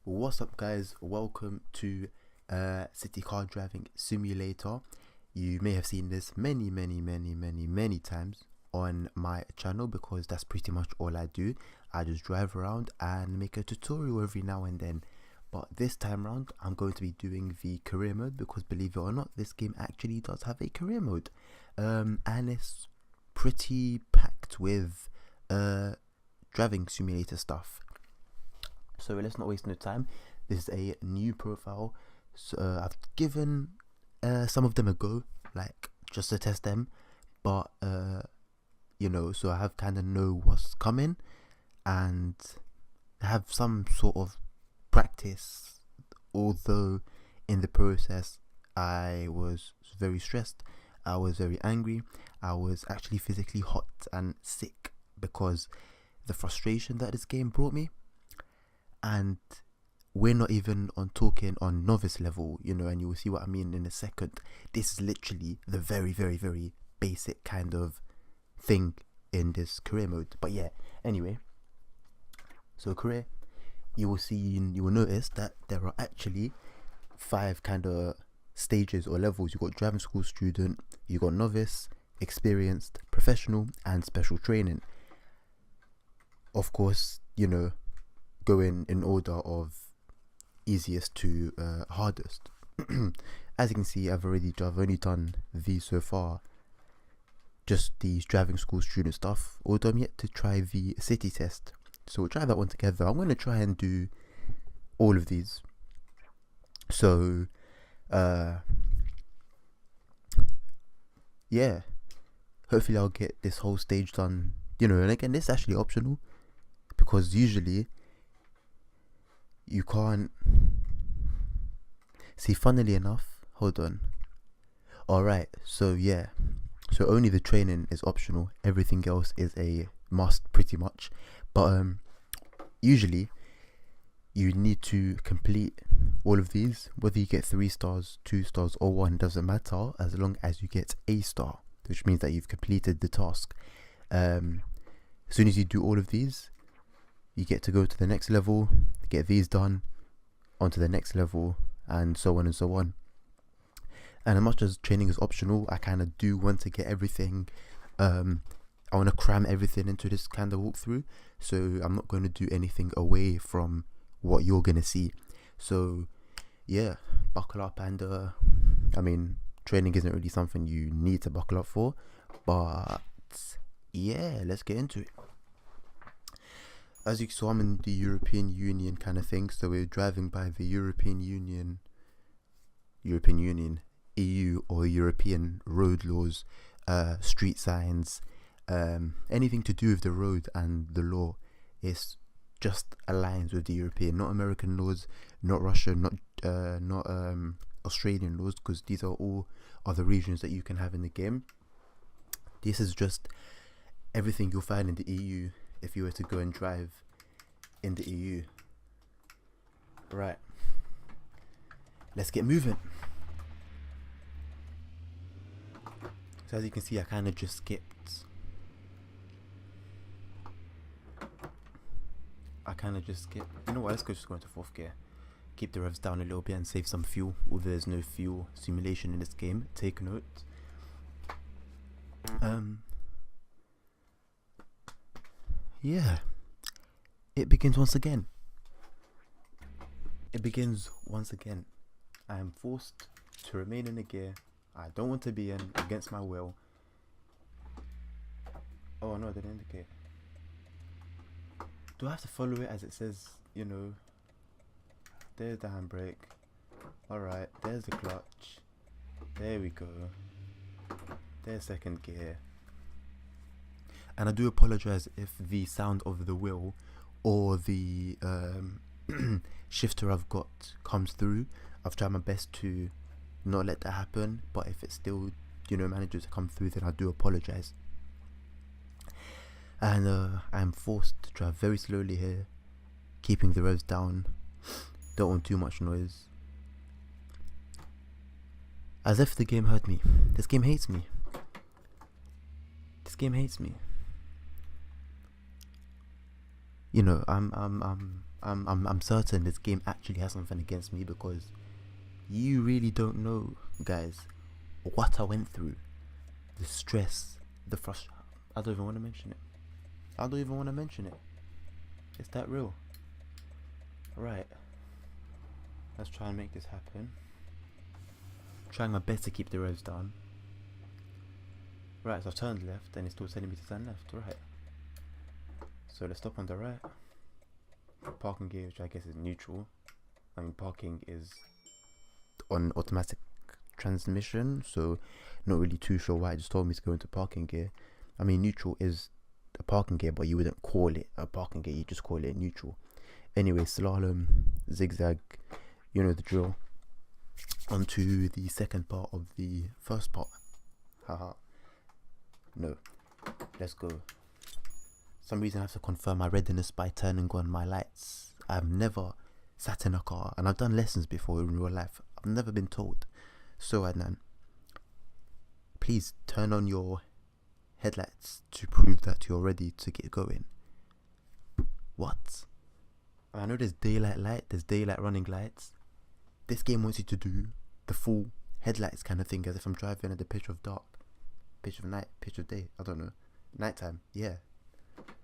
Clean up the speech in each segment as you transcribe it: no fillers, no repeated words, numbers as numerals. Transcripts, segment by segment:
What's up, guys? Welcome to City Car Driving Simulator. You may have seen this many times on my channel because that's pretty much all I do. I just drive around and make a tutorial every now and then. But this time around, I'm going to be doing the career mode because, believe it or not, this game actually does have a career mode. And it's pretty packed with driving simulator stuff. So let's not waste no time. This is a new profile. So I've given some of them a go, like just to test them. But so I have kind of know what's coming and have some sort of practice. Although in the process I was very stressed, I was very angry, I was actually physically hot and sick because the frustration that this game brought me. And we're not even talking on novice level, and you will see what I mean in a second. This is literally the very basic kind of thing in this career mode. But yeah, anyway, so career, you will notice that there are actually 5 kind of stages or levels. You got driving school student, you got novice, experienced, professional, and special training. Of course, going in order of easiest to hardest. As you can see, I've only done these so far, just these driving school student stuff, although I'm yet to try the city test, so we'll try that one together. I'm going to try and do all of these, so yeah, hopefully I'll get this whole stage done, and again, this is actually optional because usually you can't see. Funnily enough, hold on. Alright, so yeah, so only the training is optional, everything else is a must pretty much. But usually you need to complete all of these, whether you get 3 stars, 2 stars or 1, doesn't matter, as long as you get a star, which means that you've completed the task. As soon as you do all of these, you get to go to the next level, get these done, onto the next level, and so on and so on. And as much as training is optional, I kind of do want to get everything, I want to cram everything into this kind of walkthrough, so I'm not going to do anything away from what you're going to see. So yeah, buckle up. And I mean, training isn't really something you need to buckle up for, but yeah, let's get into it. As you saw, I'm in the European Union kind of thing, so we're driving by the European Union, EU or European road laws, street signs, anything to do with the road and the law is just aligns with the European, not American laws, not Russian, not Australian laws, because these are all other regions that you can have in the game. This is just everything you'll find in the EU if you were to go and drive in the EU. Right, let's get moving. So as you can see, I kind of just skipped. You know what, let's just go into 4th gear. Keep the revs down a little bit and save some fuel, although there's no fuel simulation in this game, take note. Yeah, it begins once again. I am forced to remain in a gear I don't want to be in, against my will. Oh no, I didn't indicate. Do I have to follow it as it says, there's the handbrake. Alright, there's the clutch. There we go. There's 2nd gear. And I do apologize if the sound of the wheel or the shifter I've got comes through. I've tried my best to not let that happen, but if it still manages to come through, then I do apologize. And I'm forced to drive very slowly here, keeping the revs down, don't want too much noise, as if the game heard me. This game hates me. I'm I'm certain this game actually has something against me, because you really don't know, guys, what I went through. The stress, the frustration. I don't even want to mention it. It's that real. Right. Let's try and make this happen. Trying my best to keep the revs down. Right, so I've turned left and it's still telling me to turn left. Right. So let's stop on the right. Parking gear, which I guess is neutral. I mean, parking is on automatic transmission, so not really too sure why it just told me to go into parking gear. I mean, neutral is a parking gear, but you wouldn't call it a parking gear, you just call it neutral. Anyway, slalom, zigzag, you know the drill. On to the second part of the first part. Haha. No. Let's go. Some reason I have to confirm my readiness by turning on my lights. I've never sat in a car, and I've done lessons before in real life. I've never been told. So Adnan, please turn on your headlights to prove that you're ready to get going. What? I know there's daylight light, there's daylight running lights. This game wants you to do the full headlights kind of thing, as if I'm driving at the pitch of dark, pitch of night, pitch of day, I don't know, nighttime. Yeah,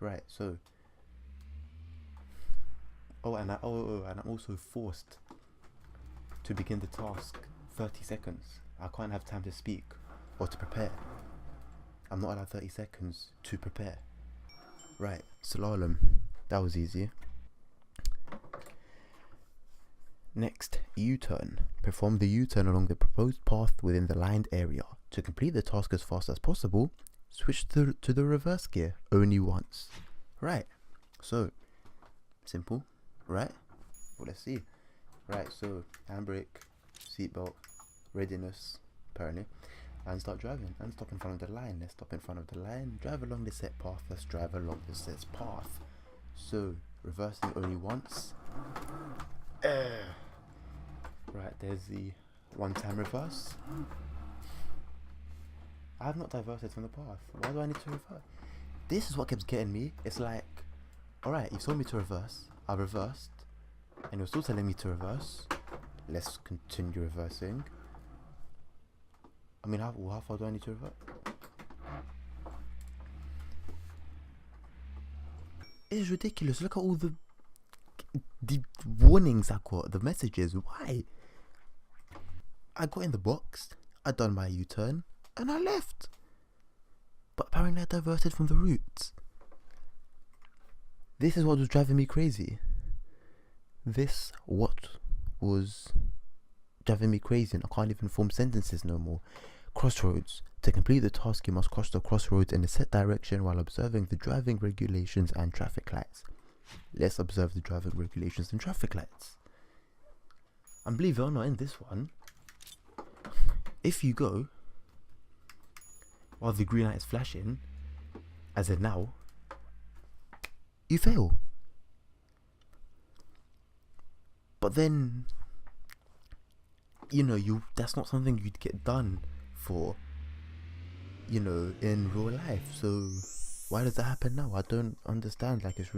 right. So and I'm also forced to begin the task 30 seconds. I can't have time to speak or to prepare. I'm not allowed 30 seconds to prepare. Right, slalom, that was easy. Next, U-turn. Perform the U-turn along the proposed path within the lined area. To complete the task as fast as possible, switch to the reverse gear only once. Right, so simple, right? Well, let's see. Right, so handbrake, seatbelt, readiness, apparently, and start driving. And stop in front of the line. Let's stop in front of the line. Drive along the set path. Let's drive along the set path. So reversing only once. Right, there's the one-time reverse. I have not diverted from the path. Why do I need to reverse? This is what keeps getting me. It's like, alright, you told me to reverse. I reversed, and you're still telling me to reverse. Let's continue reversing. I mean, how far do I need to reverse? It's ridiculous. Look at all the warnings I got, the messages. Why? I got in the box, I done my U-turn, and I left. But apparently I diverted from the route. This is what was driving me crazy. This what was driving me crazy, and I can't even form sentences no more. Crossroads. To complete the task, you must cross the crossroads in a set direction while observing the driving regulations and traffic lights. Let's observe the driving regulations and traffic lights. And believe it or not, in this one, if you go while the green light is flashing, as in now, you fail. But then, you know, that's not something you'd get done for, you know, in real life. So why does that happen now? I don't understand. Like, it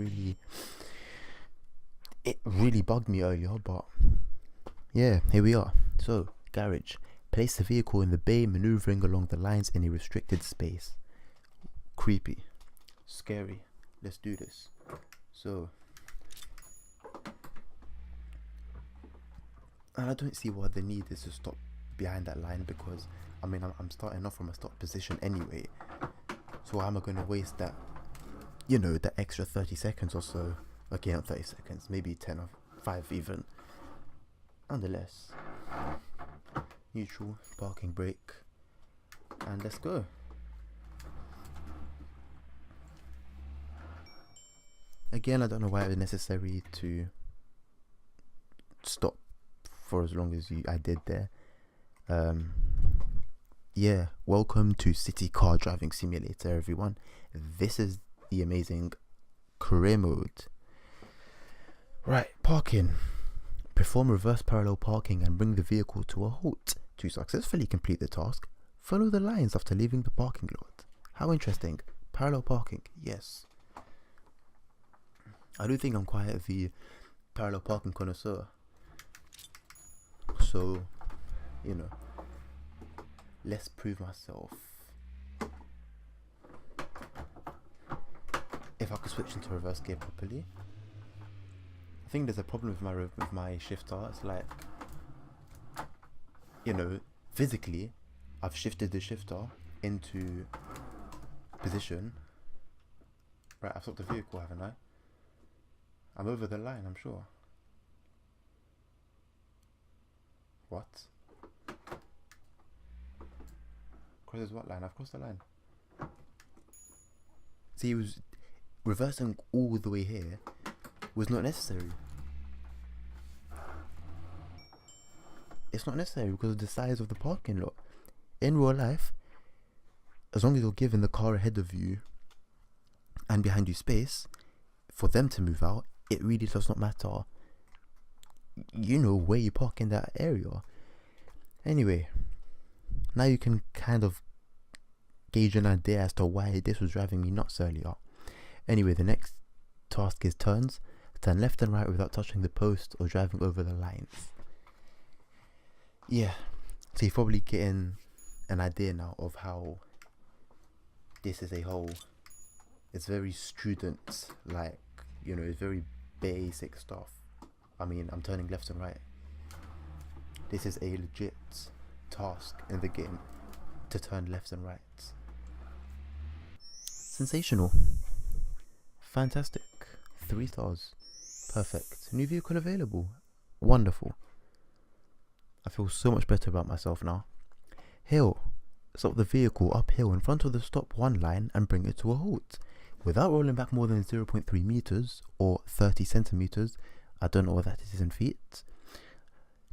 really bugged me earlier, but yeah, here we are. So, garage. Place the vehicle in the bay, maneuvering along the lines in a restricted space. Creepy. Scary. Let's do this. So, and I don't see why the need is to stop behind that line, because I mean, I'm starting off from a stop position anyway. So how am I going to waste that, you know, that extra 30 seconds or so? Okay, not 30 seconds, maybe 10 or 5 even. Nonetheless, neutral, parking brake, and let's go. Again, I don't know why it was necessary to stop for as long as I did there. Yeah, welcome to City Car Driving Simulator, everyone. This is the amazing career mode. Right, parking. Perform reverse parallel parking and bring the vehicle to a halt. To successfully complete the task, follow the lines after leaving the parking lot. How interesting. Parallel parking, yes. I do think I'm quite the parallel parking connoisseur. So, you know, let's prove myself. If I could switch into reverse gear properly. I think there's a problem with my shifter. It's like, you know, physically, I've shifted the shifter into position. Right, I've stopped the vehicle, haven't I? I'm over the line, I'm sure. What? Crosses what line? I've crossed the line. See, it was reversing all the way here was not necessary. It's not necessary because of the size of the parking lot. In real life, as long as you're giving the car ahead of you and behind you space for them to move out, it really does not matter, you know, where you park in that area. Anyway, now you can kind of gauge an idea as to why this was driving me nuts earlier. Anyway, the next task is turns. Turn left and right without touching the post or driving over the lines. Yeah, so you're probably getting an idea now of how this is a whole, it's very student like, you know, it's very basic stuff. I mean, I'm turning left and right. This is a legit task in the game to turn left and right. Sensational. Fantastic. 3 stars. Perfect. New vehicle available. Wonderful. I feel so much better about myself now. Hill. Stop the vehicle uphill in front of the stop 1 line and bring it to a halt. Without rolling back more than 0.3 meters or 30 centimeters. I don't know what that is in feet.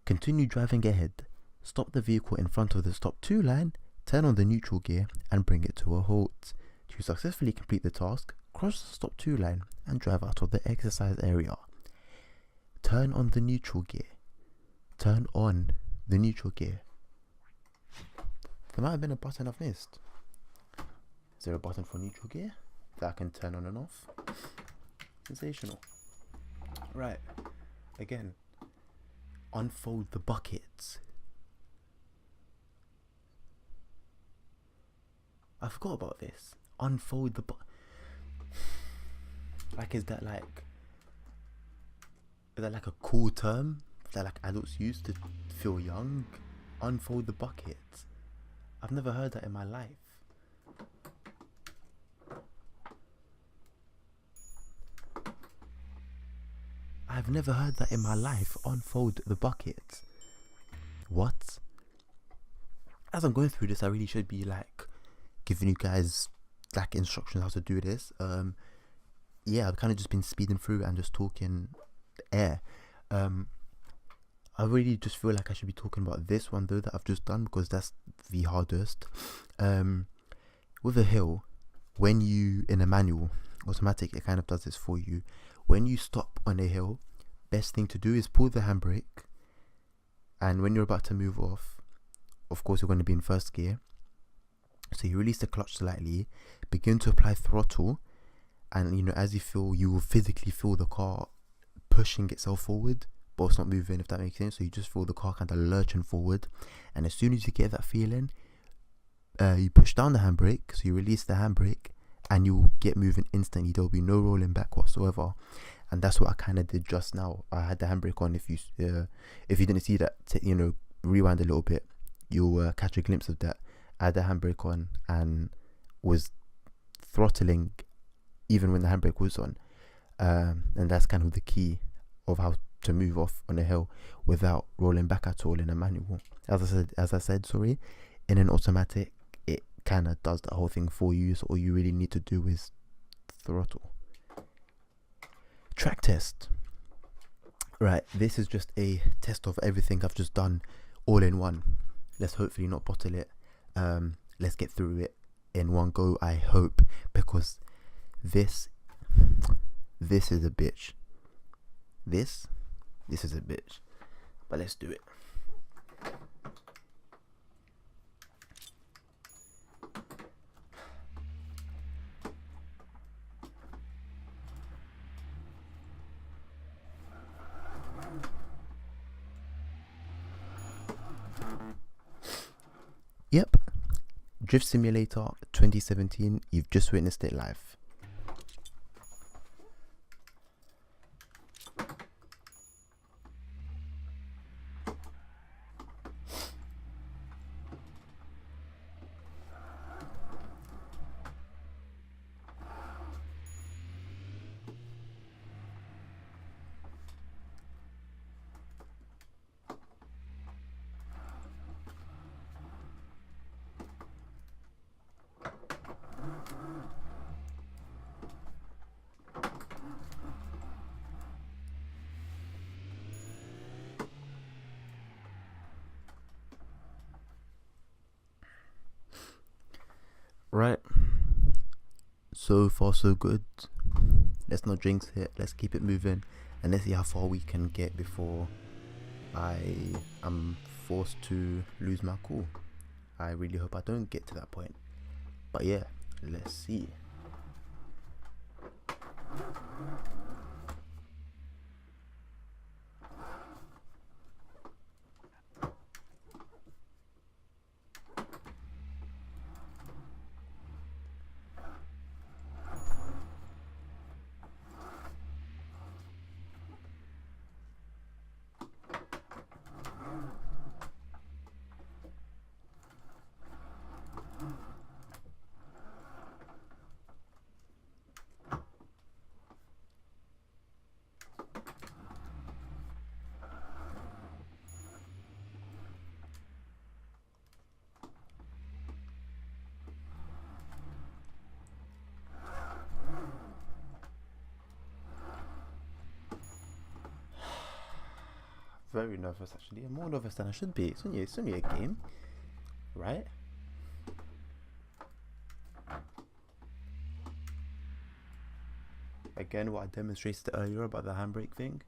Continue driving ahead. Stop the vehicle in front of the stop 2 line, turn on the neutral gear and bring it to a halt. To successfully complete the task, cross the stop 2 line and drive out of the exercise area. Turn on the neutral gear. Turn on the neutral gear. There might have been a button I've missed. Is there a button for neutral gear that I can turn on and off? Sensational. Right, again, unfold the buckets. I forgot about this. Unfold the like, is that like a cool term that like adults use to feel young? Unfold the buckets. I've never heard that in my life. I've never heard that in my life. Unfold the bucket. What? As I'm going through this, I really should be like giving you guys like instructions how to do this. Yeah, I've kind of just been speeding through and just talking air. I really just feel like I should be talking about this one though that I've just done, because that's the hardest. With a hill, when you, in a manual automatic, it kind of does this for you. When you stop on a hill, best thing to do is pull the handbrake, and when you're about to move off, of course you're going to be in first gear, so you release the clutch slightly, begin to apply throttle, and you know, as you feel, you will physically feel the car pushing itself forward, but it's not moving, if that makes sense. So you just feel the car kind of lurching forward, and as soon as you get that feeling, you push down the handbrake, so you release the handbrake, and you will get moving instantly. There will be no rolling back whatsoever, and that's what I kind of did just now. I had the handbrake on. If you didn't see that, you know, rewind a little bit, you'll catch a glimpse of that. I had the handbrake on and was throttling even when the handbrake was on, and that's kind of the key of how to move off on a hill without rolling back at all in a manual. As I said, sorry, in an automatic, it kind of does the whole thing for you. So all you really need to do is throttle. Track test. Right, this is just a test of everything I've just done all in one. Let's hopefully not bottle it. Let's get through it in one go, I hope, because this is a bitch. This is a bitch. But let's do it. Yep, Drift Simulator 2017, you've just witnessed it live. Right, so far so good. Let's not jinx it, let's keep it moving, and let's see how far we can get before I am forced to lose my cool. I really hope I don't get to that point, but yeah, let's see. Very nervous actually. I'm more nervous than I should be. It's only a game, right? Again, what I demonstrated earlier about the handbrake thing.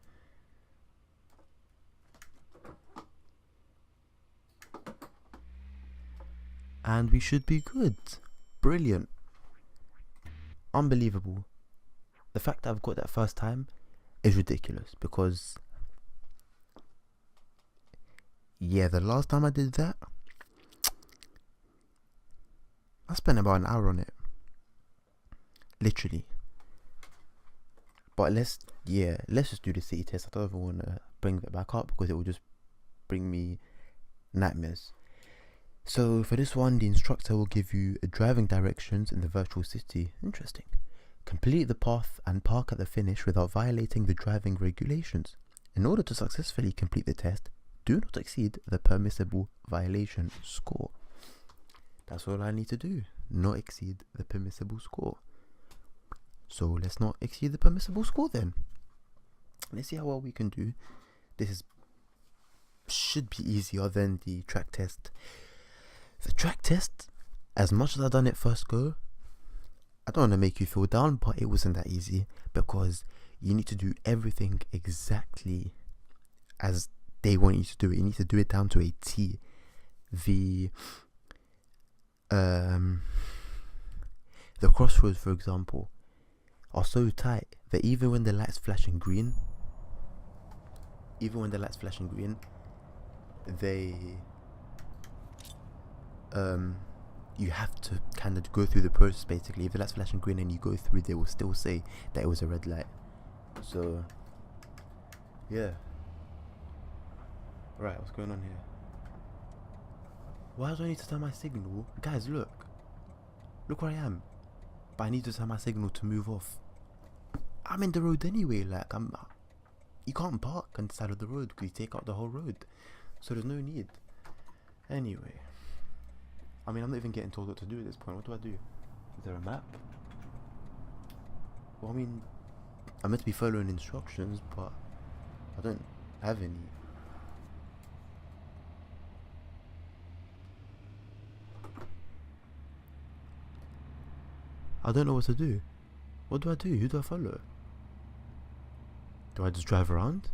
And we should be good. Brilliant. Unbelievable. The fact that I've got that first time is ridiculous, because yeah, the last time I did that, I spent about an hour on it. Literally. But let's just do the city test. I don't even want to bring that back up because it will just bring me nightmares. So for this one, the instructor will give you driving directions in the virtual city. Interesting. Complete the path and park at the finish without violating the driving regulations. In order to successfully complete the test, do not exceed the permissible violation score. That's all I need to do. Not exceed the permissible score. So let's not exceed the permissible score then. Let's see how well we can do. Should be easier than the track test. The track test, as much as I've done it first go, I don't want to make you feel down, but it wasn't that easy, because you need to do everything exactly as they want you to do it. You need to do it down to a T. The crossroads, for example, are so tight that even when the light's flashing green, they you have to kind of go through the process. Basically, if the light's flashing green and you go through, they will still say that it was a red light. So yeah. Right, what's going on here? Why do I need to turn my signal? Guys, look where I am, but I need to turn my signal to move off. I'm in the road anyway. Like, you can't park on the side of the road because you take out the whole road, so there's no need. Anyway, I mean, I'm not even getting told what to do at this point. What do I do? Is there a map? Well, I mean, I'm meant to be following instructions, but I don't have any. I don't know what to do. What do I do? Who do I follow? Do I just drive around?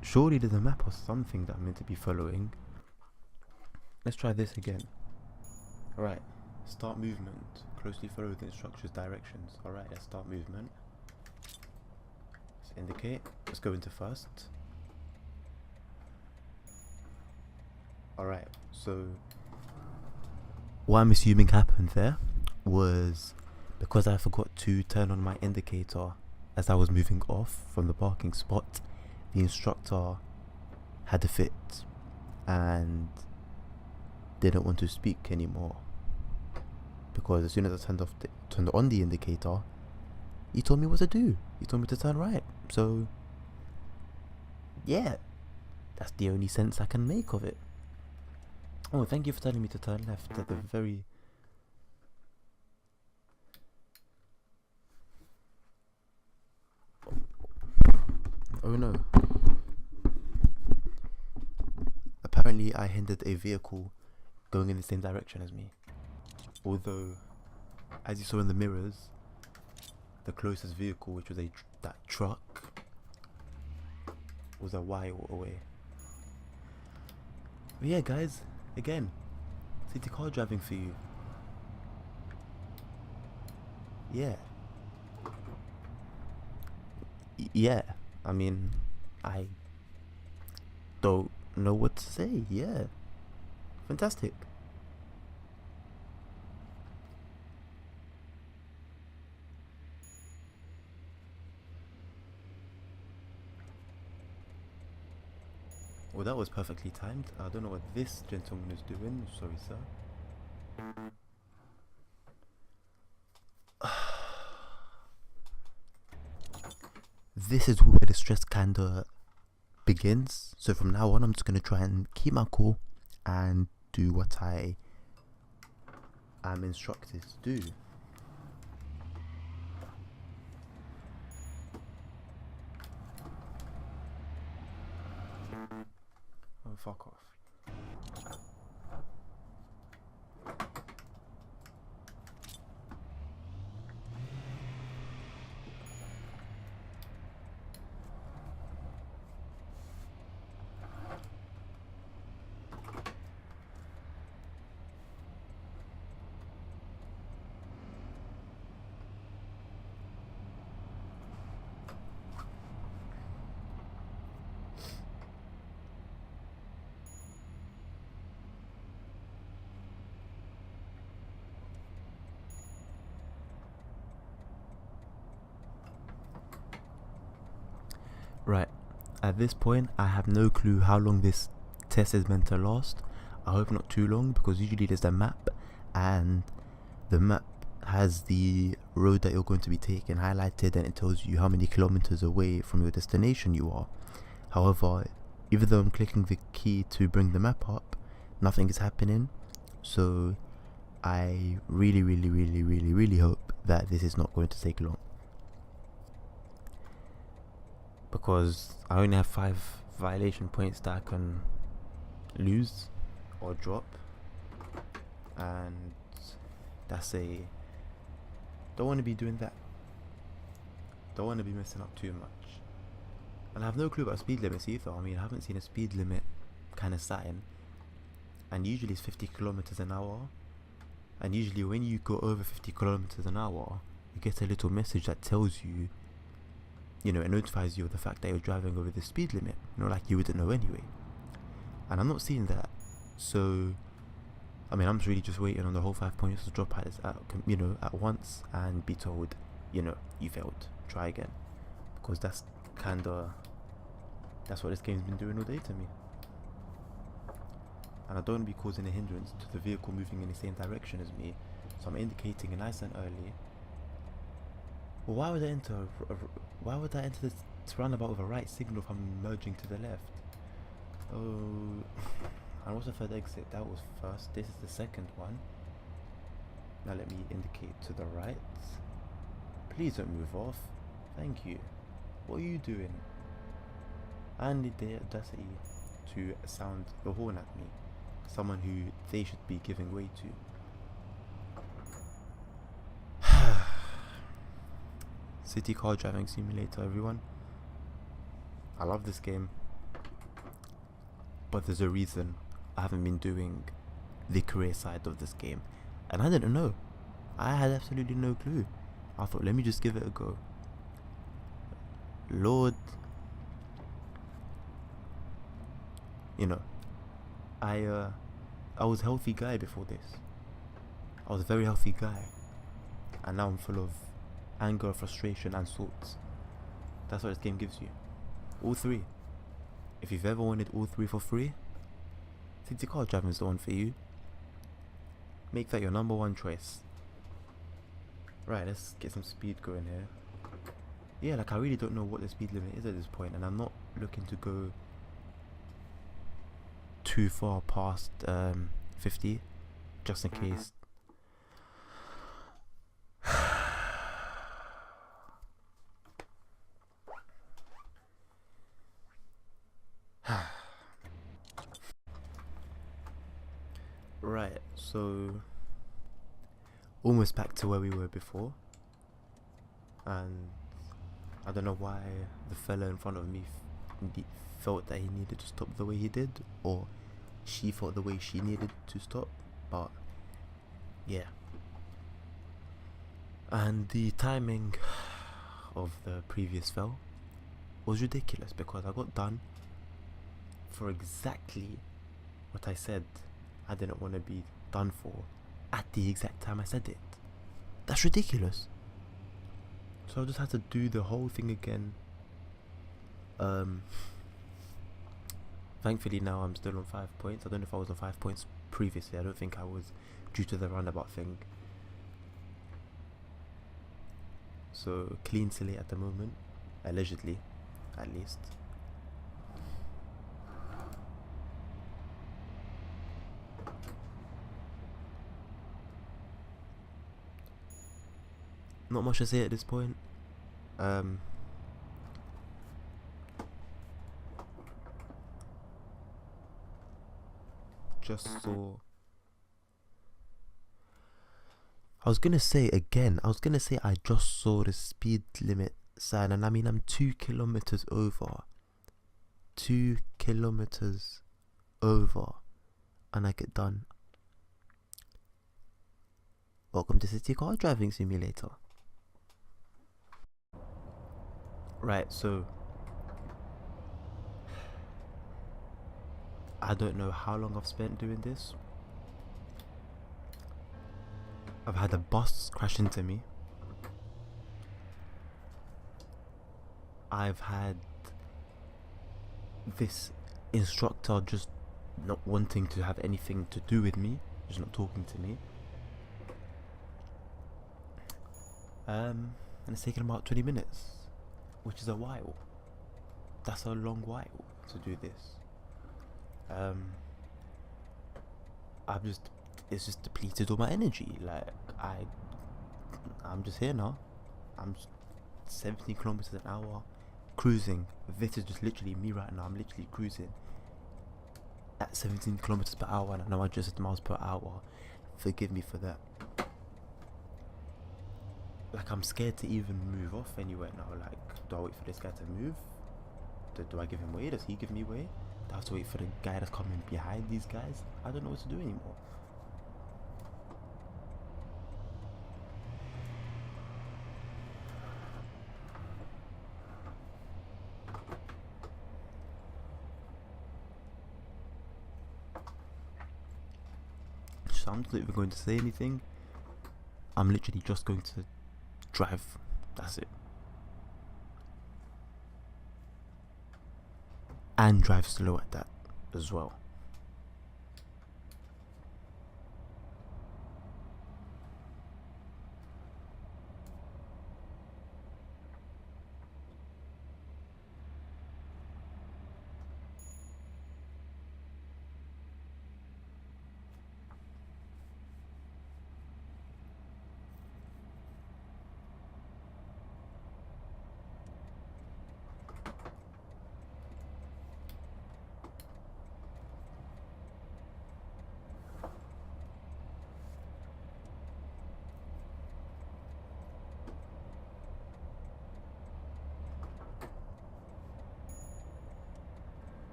Surely there's a map or something that I'm meant to be following. Let's try this again. Alright, start movement. Closely follow the instructor's directions. Alright, let's start movement. Let's indicate. Let's go into first. Alright, so what I'm assuming happened there was because I forgot to turn on my indicator as I was moving off from the parking spot, the instructor had a fit and didn't want to speak anymore. Because as soon as I turned on the indicator, he told me what to do. He told me to turn right. So yeah, that's the only sense I can make of it. Oh, thank you for telling me to turn left at the very... Oh no. Apparently I hindered a vehicle going in the same direction as me. Although, as you saw in the mirrors, the closest vehicle, which was that truck, was a while away. But yeah, guys, again, city car driving for you. Yeah. Yeah. I mean, I don't know what to say. Yeah. Fantastic. Well, that was perfectly timed. I don't know what this gentleman is doing. Sorry, sir. This is where the stress kinda begins. So from now on, I'm just gonna try and keep my cool and do what I am instructed to do. Oh, fuck off. Right, at this point I have no clue how long this test is meant to last. I hope not too long, because usually there's a map and the map has the road that you're going to be taking highlighted, and it tells you how many kilometers away from your destination you are. However, even though I'm clicking the key to bring the map up, nothing is happening. So I really hope that this is not going to take long, because I only have 5 violation points that I can lose or drop, and that's don't want to be doing that. Don't want to be messing up too much. And I have no clue about speed limits either. I mean, I haven't seen a speed limit kind of sign, and usually it's 50 kilometers an hour, and usually when you go over 50 kilometers an hour, you get a little message that tells you, it notifies you of the fact that you're driving over the speed limit, like you wouldn't know anyway. And I'm not seeing that. So, I mean, I'm really just waiting on the whole 5 points to drop at once and be told, you failed, try again. Because that's what this game's been doing all day to me. And I don't want to be causing a hindrance to the vehicle moving in the same direction as me. So I'm indicating nice and early. Well, why would I enter this roundabout with a right signal if I'm merging to the left? Oh, and what's the third exit? That was first. This is the second one. Now let me indicate to the right. Please don't move off. Thank you. What are you doing? And the audacity to sound the horn at me. Someone who they should be giving way to. City car driving simulator, everyone. I love this game, but there's a reason I haven't been doing the career side of this game, and I didn't know. I had absolutely no clue. I thought, let me just give it a go. Lord, I was a healthy guy before this. I was a very healthy guy, and now I'm full of anger, frustration, and sorts. That's what this game gives you. All three. If you've ever wanted all three for free, city car driving is the one for you. Make that your number one choice. Right, let's get some speed going here. Yeah, like I really don't know what the speed limit is at this point, and I'm not looking to go too far past 50, just in case. Right, so almost back to where we were before, and I don't know why the fella in front of me felt that he needed to stop the way he did, or she felt the way she needed to stop, but yeah. And the timing of the previous fell was ridiculous, because I got done for exactly what I said I didn't want to be done for at the exact time I said it. That's ridiculous. So I just had to do the whole thing again. Thankfully now I'm still on 5 points. I don't know if I was on 5 points previously. I don't think I was, due to the roundabout thing. So clean slate at the moment, allegedly, at least. Not much to say at this point. Just saw. I was gonna say I just saw the speed limit sign, and I mean I'm 2 kilometers over. 2 kilometers over, and I get done. Welcome to City Car Driving Simulator. Right, so I don't know how long I've spent doing this. I've had a bus crash into me. I've had this instructor just not wanting to have anything to do with me, just not talking to me. And it's taken about 20 minutes, which is a while. That's a long while to do this. It's just depleted all my energy. Like I'm just here now. I'm 17 kilometers an hour, cruising. This is just literally me right now. I'm literally cruising at 17 kilometers per hour, and I know I just miles per hour. Forgive me for that. Like I'm scared to even move off anywhere now. Like, do I wait for this guy to move? Do I give him way? Does he give me way? Do I have to wait for the guy that's coming behind these guys? I don't know what to do anymore. So I'm not even going to say anything. I'm literally just going to drive. That's it. And drive slow at that as well.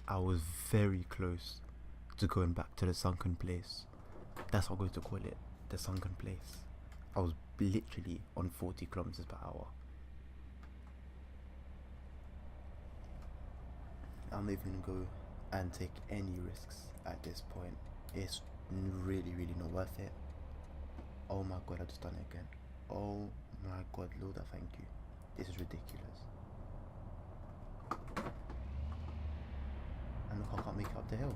I was very close to going back to the sunken place. That's what I'm going to call it, the sunken place. I was literally on 40 kilometers per hour. I'm not even gonna go and take any risks at this point. It's really, really not worth it. Oh my god, I just done it again. Oh my god, Lord, I thank you. This is ridiculous. And look, I can't make it up the hill.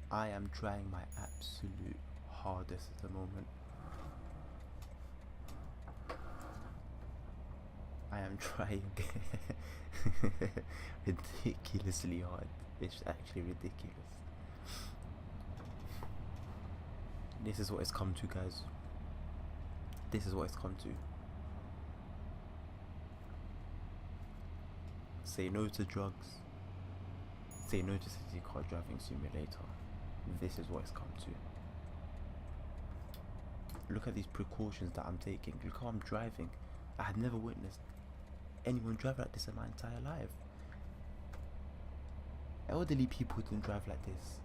I am trying my absolute hardest at the moment. I am trying ridiculously hard. It's actually ridiculous. This is what it's come to, guys. This is what it's come to. Say no to drugs. Say no to city car driving simulator. This is what it's come to. Look at these precautions that I'm taking. Look how I'm driving. I had never witnessed anyone drive like this in my entire life. Elderly people don't drive like this.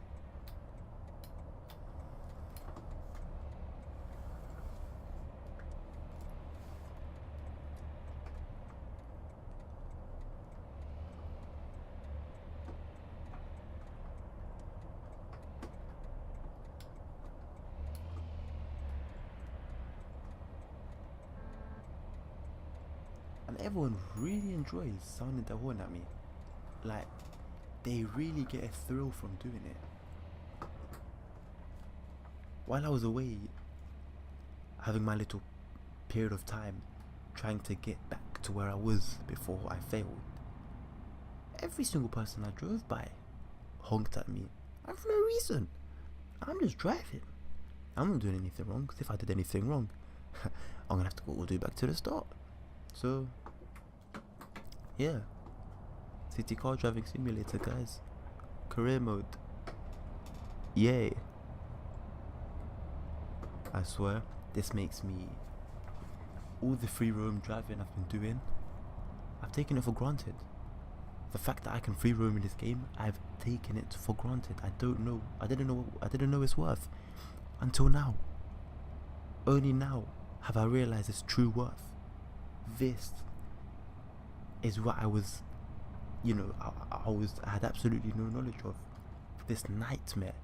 And everyone really enjoys sounding the horn at me. Like, they really get a thrill from doing it. While I was away, having my little period of time, trying to get back to where I was before I failed, every single person I drove by honked at me. And for no reason. I'm just driving. I'm not doing anything wrong, because if I did anything wrong, I'm gonna have to go all the way back to the start. So, yeah. City car driving simulator, guys. Career mode. Yay. I swear, this makes me... all the free roam driving I've been doing, I've taken it for granted. The fact that I can free roam in this game, I've taken it for granted. I didn't know its worth until now. Only now have I realized its true worth. This is what I was, I had absolutely no knowledge of. This nightmare.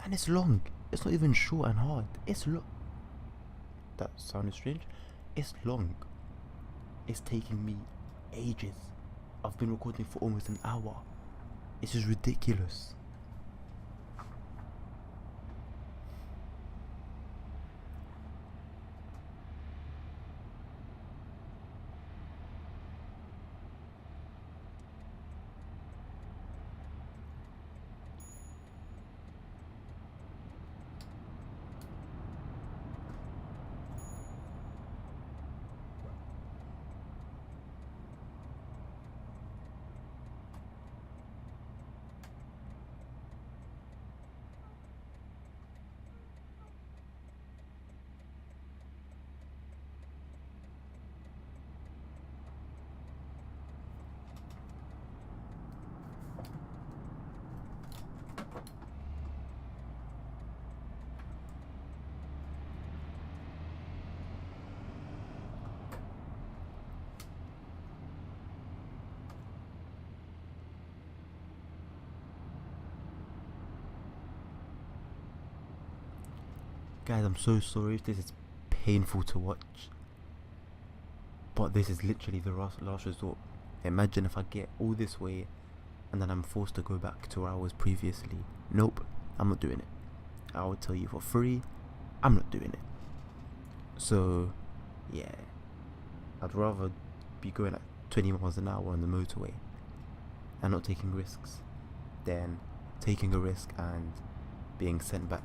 And it's long. It's not even short and hard. It's long. That sounded strange. It's long. It's taking me ages. I've been recording for almost an hour. This is ridiculous. Guys, I'm so sorry if this is painful to watch, but this is literally the last resort. Imagine if I get all this way and then I'm forced to go back to where I was previously. Nope, I'm not doing it. I will tell you for free, I'm not doing it. So yeah, I'd rather be going at 20 miles an hour on the motorway and not taking risks than taking a risk and being sent back.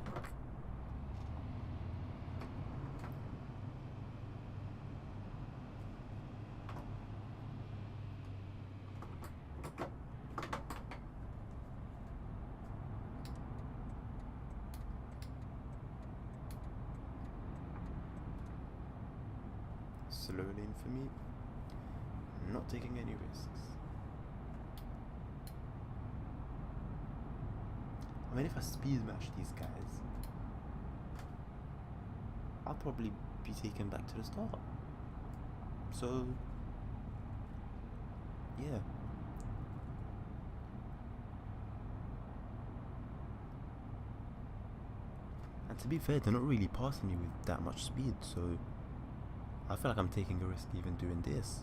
Slow lane for me, not taking any risks. I mean, if I speed match these guys, I'll probably be taken back to the start. So, yeah. And to be fair, they're not really passing me with that much speed, so I feel like I'm taking a risk even doing this.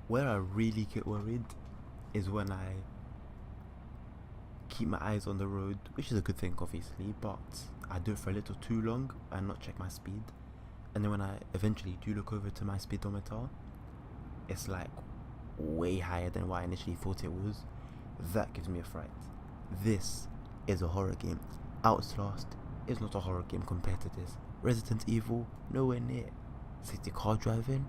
Where I really get worried is when I keep my eyes on the road, which is a good thing obviously, but I do it for a little too long and not check my speed. And then when I eventually do look over to my speedometer, it's like way higher than what I initially thought it was. That gives me a fright. This is a horror game. Outlast is not a horror game compared to this. Resident Evil, nowhere near. City car driving,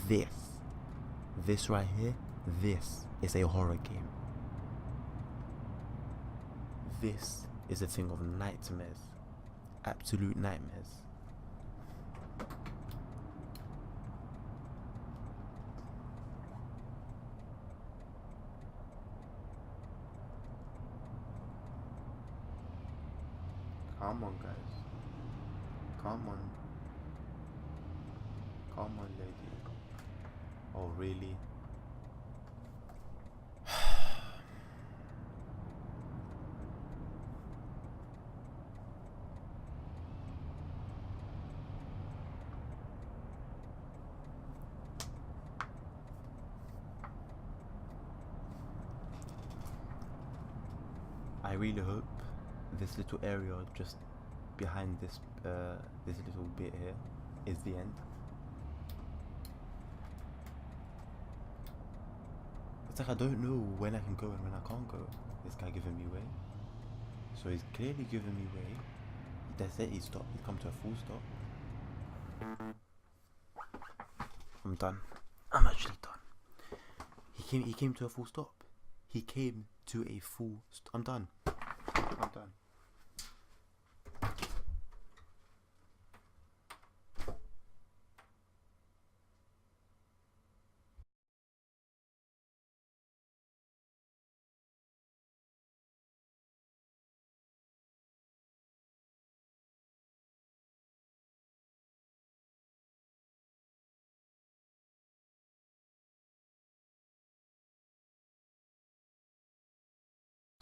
this right here, this is a horror game. This is a thing of nightmares. Absolute nightmares. Come on, guys. Come on. Come on, lady. Oh, really? I really hope this little area just behind this little bit here is the end. It's like I don't know when I can go and when I can't go. This guy giving me way. So he's clearly giving me way. That's it, he stopped. He's come to a full stop. I'm done. I'm actually done. He came to a full stop. He came to a full stop. I'm done. I'm done.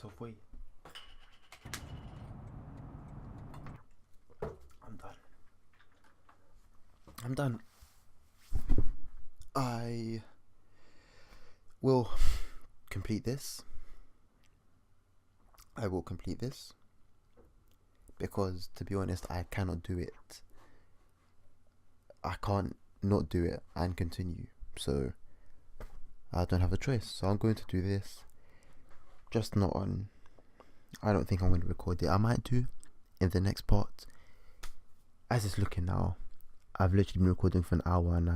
Tough way. I'm done. I'm done. I will complete this. I will complete this because, to be honest, I cannot do it. I can't not do it and continue. So I don't have a choice. So I'm going to do this. Just not on. I don't think I'm going to record it. I might do in the next part. As it's looking now, I've literally been recording for an hour, and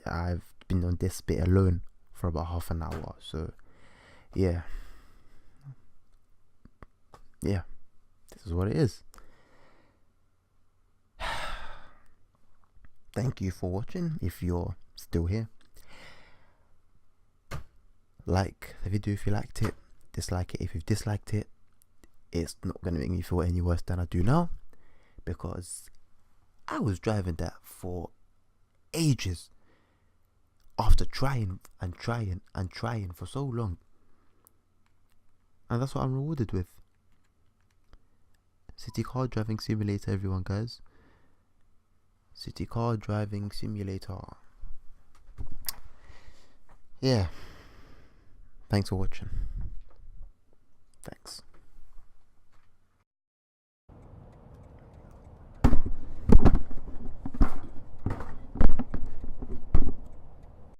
I've been on this bit alone for about half an hour. So yeah, this is what it is. Thank you for watching. If you're still here, like the video if you liked it, dislike it if you've disliked it. It's not going to make me feel any worse than I do now, because I was driving that for ages after trying for so long, and that's what I'm rewarded with. City car driving simulator, everyone, guys. City car driving simulator. Yeah, thanks for watching. Thanks.